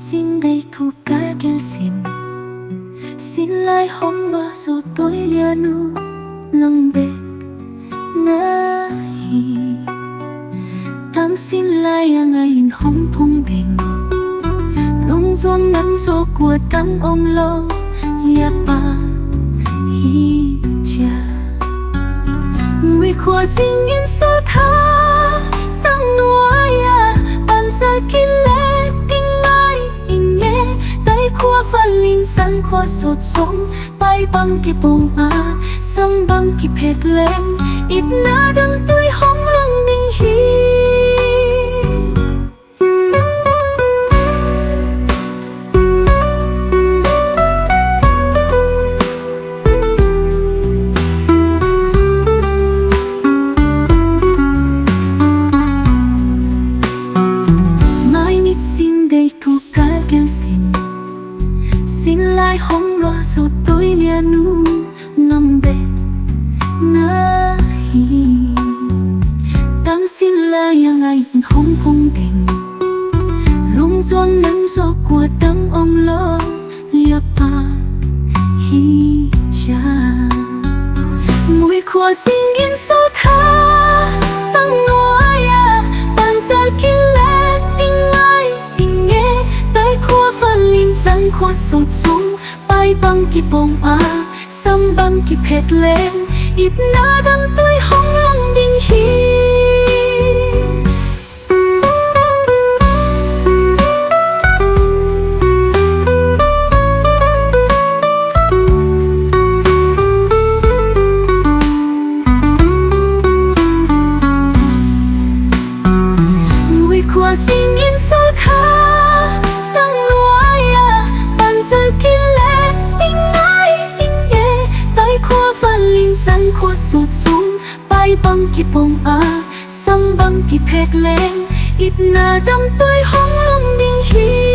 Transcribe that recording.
Xin đây thu cá kêu xin lai hôm bờ dù tối lia nu nâng bê nahi tăng xin lai ngày in hôm phong đình nông ruộng ngắm gió của tăng ông lâu lia pa hi cha người khoa sinh in sơ tha tăng nuôi bàn giờ kinh lệ kinh ai in nhé tay khoa phần linh san khoa sốt sống bay băng kịp bông sâm băng kịp hết lên ít na đâm tươi hóng lưng ninh hi xin lai hôm loa dù tối lia nu nằm bê nahi tăng xin lai ngày hôm cung đình lung ruộng nắng gió của tâm ông lo lia pa hi cha mùi khoa xin yên sâu tha tăng nói bàn giờ kinh lệ tình ai tình nghe tay khoa phần linh san khoa sốt sống bay băng kịp bông sâm băng kịp hết lên ít na đâm tươi hóng lưng đinh hi mùi khoa xin yên sâu tha tăng nuôi bàn giờ kinh lệ tình ai tình nghe tay khoa phần linh san khoa sụt xuống bay băng kịp bông sâm băng kịp hết lên ít na đâm tươi hóng lưng đinh hi